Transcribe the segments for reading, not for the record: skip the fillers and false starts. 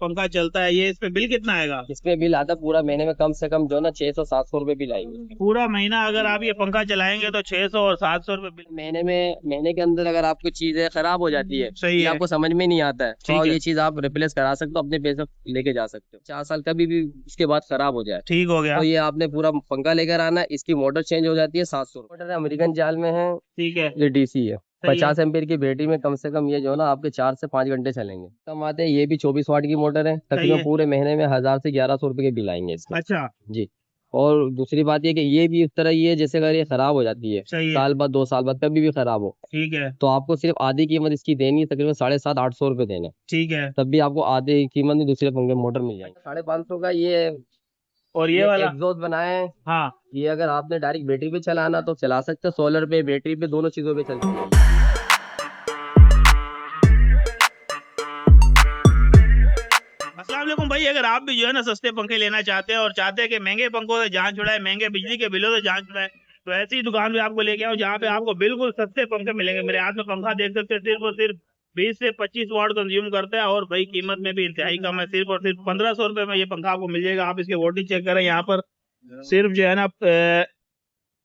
पंखा चलता है, ये इस पे बिल कितना आएगा? इसमें बिल आता पूरा महीने में कम से कम जो ना 600-700 रुपए बिल आएंगे। पूरा महीना अगर आप ये पंखा चलाएंगे तो 600 और 700 रुपए बिल। महीने के अंदर अगर आपको चीजें खराब हो जाती है, सही ये है। आपको समझ में नहीं आता है, ठीक तो है। ये चीज आप रिप्लेस करा सकते हो, अपने पैसे लेके जा सकते हो। 4 साल कभी भी इसके बाद खराब हो जाए ठीक हो गया। तो ये आपने पूरा पंखा लेकर आना, इसकी मोटर चेंज हो जाती है 700। मोटर अमेरिकन जाल में है, ठीक है। ये डीसी है। सही है। 50 एम्पीयर की बैटरी में कम से कम ये जो है ना आपके 4 से 5 घंटे चलेंगे। कम आते हैं, ये भी 24 वाट की मोटर है। है। तकरीबन पूरे महीने में 1000 से 1100 रुपए के बिल आएंगे इसके। अच्छा। जी। और दूसरी बात ये कि ये भी इस तरह ही है, जैसे अगर ये खराब हो जाती है सही है। साल बाद 2 साल बाद कभी भी खराब हो, ठीक है। तो आपको सिर्फ आधी कीमत इसकी देनी है, तकरीबन 750-800 रुपए देना। ठीक है। तब भी आपको आधी कीमत में दूसरे पंखे मोटर मिल जाएगी। 550 का ये और ये वाला? एग्जॉस्ट बनाए हैं। हाँ। ये अगर आपने डायरेक्ट बैटरी पे चलाना तो चला सकते हो, सोलर पे, बैटरी पे, दोनों चीजों पे चलती है। अस्सलाम वालेकुम भाई, अगर आप भी जो है ना सस्ते पंखे लेना चाहते हैं और चाहते हैं कि महंगे पंखों से जान छुड़ाए, महंगे बिजली के बिलों से जान छुड़ाए, तो ऐसी ही दुकान पे आपको लेके आओ जहाँ पे आपको बिल्कुल सस्ते पंखे मिलेंगे। मेरे हाथ में पंखा देख सकते हैं, सिर्फ और सिर्फ 20 से 25 वाट कंज्यूम करता है और भाई कीमत में भी इंतहाई कम है। सिर्फ और सिर्फ 1500 रुपए में ये पंखा आपको मिल जाएगा। आप इसके वोल्टेज चेक करें, यहाँ पर सिर्फ जो है ना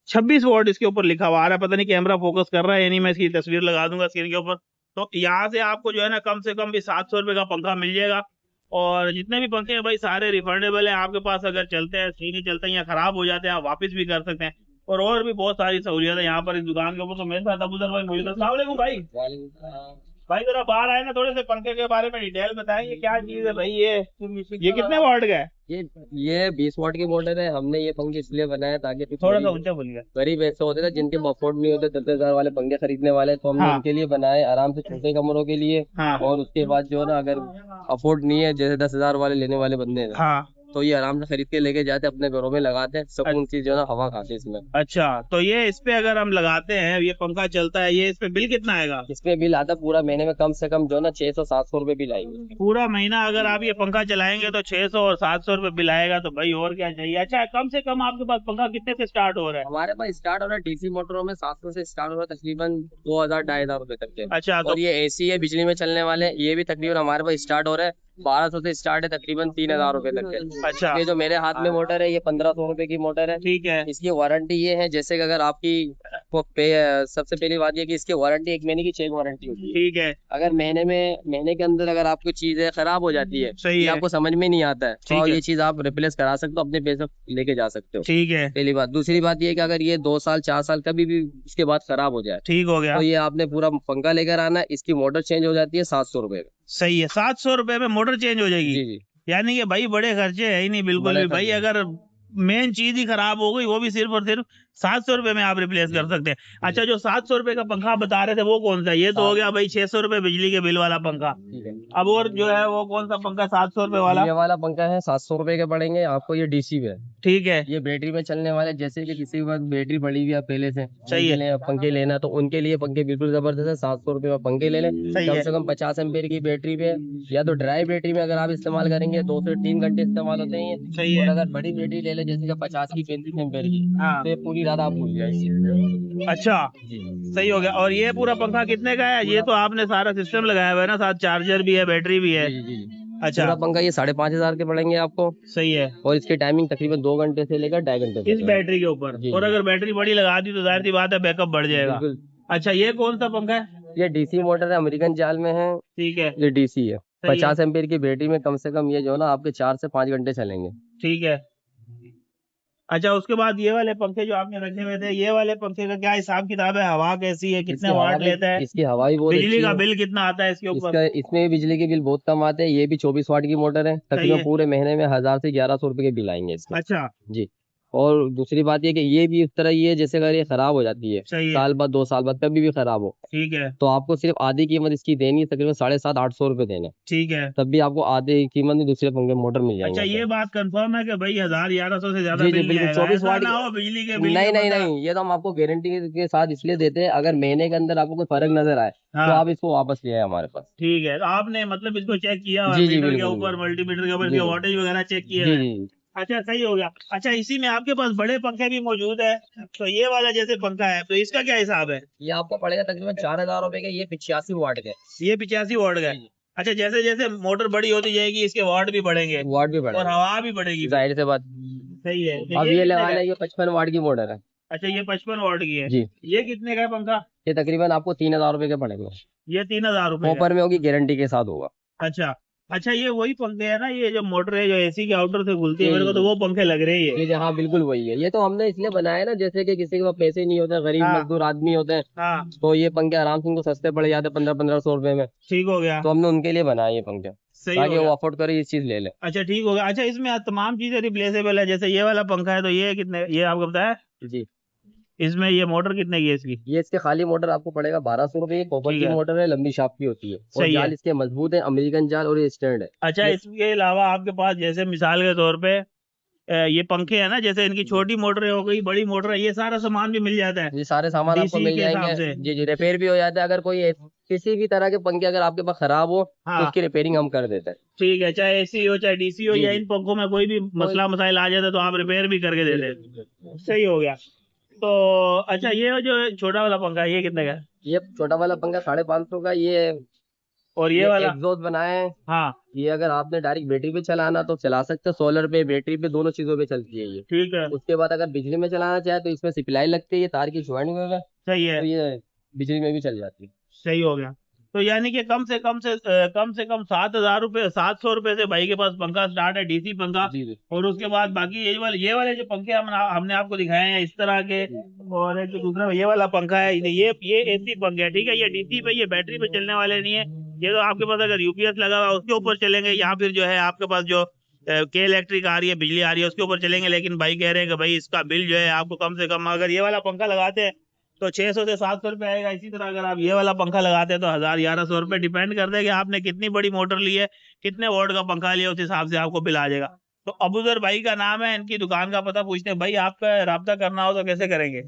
26 वॉट इसके ऊपर लिखा हुआ आ रहा है। पता नहीं कैमरा फोकस कर रहा है या नहीं, मैं इसकी तस्वीर लगा दूंगा स्क्रीन के ऊपर। तो यहाँ से आपको जो है ना कम से कम भी 700 रुपए का पंखा मिल जाएगा। और जितने भी पंखे हैं भाई सारे रिफंडेबल हैं आपके पास। अगर चलते हैं, सही नहीं चलते हैं या खराब हो जाते हैं, आप वापस भी कर सकते हैं। और भी बहुत सारी सहूलियत है यहाँ पर इस दुकान के ऊपर। तो मेरे साथ अबूजर भाई मौजूद है। अस्सलाम वालेकुम भाई। भाई जरा बाहर आए ना, थोड़े से पंखे के बारे में डिटेल बताएं, ये क्या चीज है भाई? ये कितने वाट का है? ये 20 वाट की मोटर है। हमने ये पंखे इसलिए बनाया ताकि थोड़ा सा ऊंचा बोलिए। गरीब ऐसे होते थे जिनके अफोर्ड नहीं होते 10,000 वाले पंखे खरीदने वाले, तो हमने हाँ। उनके लिए बनाए आराम से, छोटे कमरों के लिए। हाँ। और उसके बाद जो है ना अगर अफोर्ड नहीं है, जैसे 10,000 वाले लेने वाले बंदे हैं, हाँ। तो ये आराम से खरीद के लेके जाते, अपने घरों में लगाते हैं, सुकून से जो है ना हवा खाते हैं इसमें। अच्छा, तो ये इस पे अगर हम लगाते हैं, ये पंखा चलता है, ये इस पे बिल कितना आएगा? इसमें बिल आता पूरा महीने में कम से कम जो है ना 600-700 रुपए बिल आएंगे। पूरा महीना अगर आप ये पंखा चलाएंगे तो 600 और 700 रुपए बिल आएगा। तो भाई और क्या चाहिए। अच्छा, कम से कम आपके पास पंखा कितने से स्टार्ट हो रहा है? हमारे पास स्टार्ट हो रहा है डीसी मोटरों में 700 से स्टार्ट हो रहा है, तकरीबन 2000-2500 रुपए तक के। अच्छा, तो और ये एसी है, बिजली में चलने वाले, ये भी तकरीबन हमारे पास स्टार्ट हो रहा है 1200 से स्टार्ट है, तकरीबन 3000 रुपए तक के। अच्छा। ये जो मेरे हाथ में मोटर है ये 1500 रुपए की मोटर है। ठीक है। इसकी वारंटी ये है, जैसे कि अगर आपकी सबसे पहली बात ये कि इसकी वारंटी 1 महीने की चेक वारंटी होती है। ठीक है। अगर महीने के अंदर अगर आपकी चीजें खराब हो जाती है, सही ये है। आपको समझ में नहीं आता है, ठीक तो है। ये चीज आप रिप्लेस करा सकते हो, अपने पैसे लेके जा सकते हो। ठीक है। पहली बात। दूसरी बात ये कि अगर ये 2 साल 4 साल कभी भी इसके बाद खराब हो जाए, ठीक हो गया। तो ये आपने पूरा पंखा लेकर आना, इसकी मोटर चेंज हो जाती है 700 रुपए में। सही है, 700 रुपए में मोटर चेंज हो जाएगी। जी जी। यानी कि भाई बड़े खर्चे है ही नहीं बिल्कुल बड़े भी। भाई खर्चे अगर मेन चीज ही खराब हो गई, वो भी सिर्फ और सिर्फ 700 रुपए में आप रिप्लेस कर सकते हैं। अच्छा, जो 700 रुपए का पंखा बता रहे थे वो कौन सा? ये तो हो गया भाई 600 रुपए बिजली के बिल वाला पंखा। ठीक है। अब और जो है वो कौन सा पंखा 700 रुपए वाला? ये वाला पंखा है 700 रुपए के पड़ेंगे आपको, ये डीसी पे है। ठीक है। ये बैटरी में चलने वाले, जैसे कि किसी के पास बैटरी पड़ी हुई है पहले से, सही है। पंखे लेना तो उनके लिए पंखे बिल्कुल जबरदस्त है। 700 रुपए में पंखे ले लें, सही कम है। से कम 50 एम्पेयर की बैटरी पे, या तो ड्राई बैटरी में अगर आप इस्तेमाल करेंगे 2 से 3 घंटे इस्तेमाल होते हैं ये। सही है। और अगर बड़ी बैटरी ले लें जैसे कि 50 की 35 एम्पेयर की, हाँ। तो ये पूरी रात आप भूल जाएंगे। अच्छा, जी सही हो गया। और ये पूरा पंखा कितने का है? ये तो आपने सारा सिस्टम लगाया हुआ है ना, साथ चार्जर भी है, बैटरी भी है। जी जी। अच्छा, पूरा पंखा ये 5,500 के पड़ेंगे आपको। सही है। और इसकी टाइमिंग तकरीबन 2 घंटे से लेकर 2.5 घंटे इस तक है। बैटरी के ऊपर। जी, और जी। अगर बैटरी बड़ी लगा दी तो जाहिर सी बात है बैकअप बढ़ जाएगा। बिल्कुल। अच्छा, ये कौन सा पंखा है? ये डीसी मोटर है, अमेरिकन जाल में है। ठीक है। ये डीसी है। सही है। 50 एम्पीयर की बैटरी में कम से कम ये जो है ना आपके 4 से 5 घंटे चलेंगे। ठीक है। अच्छा, उसके बाद ये वाले पंखे जो आपने रखे हुए थे, ये वाले पंखे का क्या हिसाब किताब है? हवा कैसी है, कितने वाट लेता है? इसकी हवा भी बहुत बिजली अच्छी का है। बिल कितना आता है इसके ऊपर? इसमें भी बिजली के बिल बहुत कम आते हैं। ये भी 24 वाट की मोटर है। सही तकरीबन है। पूरे महीने में 1000 से 1100 रुपए के बिल आएंगे इसके। अच्छा। जी। और दूसरी बात ये कि ये भी इस तरह ही है, जैसे अगर ये खराब हो जाती है सही है। साल बाद 2 साल बाद कभी भी खराब हो, ठीक है। तो आपको सिर्फ आधी कीमत इसकी देनी है, तकरीबन 750-800 रुपए देना। ठीक है। तब भी आपको आधी कीमत में दूसरे पंखे मोटर मिल अच्छा, जाएंगे। ये बात कंफर्म है कि भाई 1000-1100 से ज्यादा जी जी बिल नहीं बिल्कुल। आएगा? 24 ऐसा वाट ना हो बिजली के बिल नहीं के नहीं बता- नहीं, ये तो हम आपको गारंटी के साथ इसलिए देते हैं, अगर महीने के अंदर आपको कोई फर्क नजर आए हाँ। तो आप इसको वापस ले आए हमारे पास। ठीक है। तो आपने मतलब इसको चेक किया हुआ जी जी मीटर के बिल्कुल। ऊपर, मल्टीमीटर के ऊपर जी इसके वोल्टेज वगैरह चेक किए जी हैं? जी। अच्छा, सही हो गया। अच्छा, इसी में आपके पास बड़े पंखे भी मौजूद है। तो ये वाला जैसे पंखा है तो इसका क्या हिसाब है? ये आपको पड़ेगा तकरीबन 4000 रुपए का। ये 85 वाट का है। ये 85 वाट का है। जी। अच्छा, जैसे जैसे मोटर बड़ी होती जाएगी इसके वाट भी बढ़ेंगे वाट भी और बढ़ेगा, हवा भी बढ़ेगी। जाहिर सी बात। सही है। अब ये ये कितने का लगाना है? है, ये 55 वाट की मोटर है अच्छा, ये 55 वाट की है। जी। ये कितने का है पंखा? ये तकरीबन आपको 3,000 रुपए के पड़ेंगे, ये 3,000 रुपए का। कॉपर में होगी, गारंटी के साथ होगा। अच्छा अच्छा, ये वही पंखे है ना, ये जो मोटर है जो एसी के आउटर से खुलती है, ये मेरे को तो वो पंखे लग रहे हैं ये। ये हाँ बिल्कुल वही है। ये तो हमने इसलिए बनाया है ना, जैसे कि किसी के पास पैसे नहीं होते, गरीब हाँ मजदूर आदमी होते हैं, हाँ, तो ये पंखे आराम से उनको सस्ते पड़ जाते हैं 1500-1500 रुपए में। ठीक हो गया। तो हमने उनके लिए बनाए ये पंखे, सही हो ताकि वो गया। अफोर्ड करे, ये चीज ले ले। अच्छा ठीक हो गया। अच्छा, इसमें तमाम चीजें रिप्लेसेबल है, जैसे ये वाला पंखा है तो ये कितने, ये आपको बताया? जी। इसमें ये मोटर कितने की है इसकी? ये इसके खाली मोटर आपको पड़ेगा 1200 रुपये, कॉपर ठीक की है। मोटर है, लंबी शाफ्ट की होती है, और सही है। जाल इसके मजबूत है, अमेरिकन जाल, और ये स्टैंड है। अच्छा, ये इसके अलावा आपके पास जैसे मिसाल के तौर पे ये पंखे है ना, जैसे इनकी छोटी मोटर हो गई, बड़ी मोटर है, ये सारा सामान भी मिल जाता है ये सारे सामान आपको डीसी मिल के जाएंगे। हिसाब से? जी जी, रिपेयर भी हो जाता है। अगर कोई किसी भी तरह के पंखे अगर आपके पास खराब हो, तो हाँ उसकी रिपेयरिंग हम कर देते हैं। ठीक है, चाहे एसी हो चाहे डीसी हो, जी या जी। इन पंखों में कोई भी मसला मसाइल आ जाता है तो आप रिपेयर भी करके दे दें। सही हो गया। तो अच्छा, ये जो छोटा वाला पंखा है ये कितने का है? ये छोटा वाला पंखा 550 का। और ये ये वाला? एग्जॉस्ट बनाए हैं। हाँ ये अगर आपने डायरेक्ट बैटरी पे चलाना तो चला सकते हैं, सोलर पे, बैटरी पे, दोनों चीजों पे चलती है ये। ठीक है। उसके बाद अगर बिजली में चलाना चाहे तो इसमें सप्लाई लगती है, ये तार की ज्वाइंट में है, सही है। तो ये बिजली में भी चल जाती है। सही हो गया। तो यानी कि कम से कम 7,000 रुपये, 700 रुपये से भाई के पास पंखा स्टार्ट है, डीसी पंखा। जी जी और उसके बाद बाकी ये वाले जो पंखे हमने आपको दिखाए हैं इस तरह के। और एक दूसरा ये वाला पंखा है, ये एसी पंखे है, ठीक है। ये डीसी पे, ये बैटरी पे चलने वाले नहीं है। ये तो आपके पास अगर यूपीएस लगा हुआ है उसके ऊपर चलेंगे, या फिर जो है आपके पास जो के इलेक्ट्रिक आ रही है, बिजली आ रही है, उसके ऊपर चलेंगे। लेकिन भाई कह रहे हैं कि भाई इसका बिल जो है आपको कम से कम, अगर ये वाला पंखा लगाते हैं तो 600 से 700 रुपये आएगा। इसी तरह अगर आप ये वाला पंखा लगाते हैं तो 1,000-1,100 रुपये, डिपेंड करता है कि आपने कितनी बड़ी मोटर ली है, कितने वोल्ट का पंखा लिया, उस हिसाब से आपको बिल आ जाएगा। तो अबूजर भाई का नाम है, इनकी दुकान का पता पूछते हैं। भाई आपका राब्ता करना हो तो कैसे करेंगे?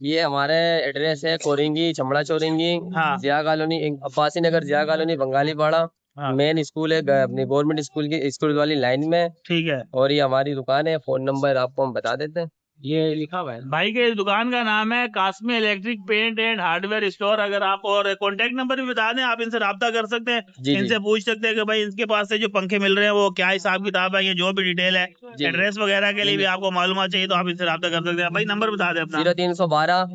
ये हमारे एड्रेस है कोरिंगी, चमड़ा चौरिंगी, हाँ जिया कॉलोनी, अब्बासी नगर, जिया कॉलोनी, बंगाली पाड़ा। हाँ मेन स्कूल है अपनी गवर्नमेंट स्कूल की, स्कूल वाली लाइन में। ठीक है। और ये हमारी दुकान है, फोन नंबर आपको हम बता देते हैं, ये लिखा हुआ है। भाई के दुकान का नाम है Qasmi electric paint and hardware store. अगर आप, और कॉन्टेक्ट नंबर भी बता दें, आप इनसे राब्ता कर सकते हैं, जी जी इनसे पूछ सकते हैं कि भाई इनके पास से जो पंखे मिल रहे हैं वो क्या हिसाब किताब है, ये जो भी डिटेल है, जी। एड्रेस वगैरह के लिए भी आपको मालूमात चाहिए तो आप इनसे राब्ता कर सकते हैं। भाई नंबर बता दें अपना। 0312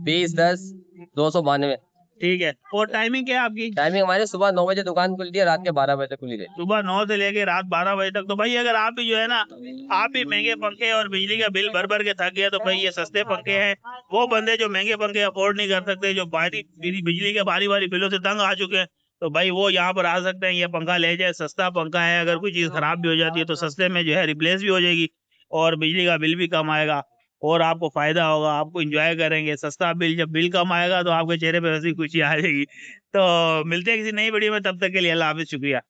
2010 292। ठीक है। और टाइमिंग क्या है आपकी? टाइमिंग हमारी सुबह 9 बजे दुकान खुलती है, रात के 12 बजे तक खुली रहती सुबह 9 से लेके रात 12 बजे तक। तो भाई अगर आप भी जो है ना, आप भी महंगे पंखे और बिजली का बिल भर भर के थक गया, तो भाई ये सस्ते पंखे हैं। वो बंदे जो महंगे पंखे अफोर्ड नहीं कर सकते, जो भारी बिजली के भारी भारी बिलों से तंग आ चुके हैं, तो भाई वो यहाँ पर आ सकते हैं, ये पंखा ले जाए। सस्ता पंखा है, अगर कोई चीज खराब भी हो जाती है तो सस्ते में जो है रिप्लेस भी हो जाएगी, और बिजली का बिल भी कम आएगा, और आपको फायदा होगा, आपको एंजॉय करेंगे। सस्ता बिल, जब बिल कम आएगा तो आपके चेहरे पे वैसी खुशी आ जाएगी। तो मिलते हैं किसी नई वीडियो में, तब तक के लिए अल्लाह हाफिज, शुक्रिया।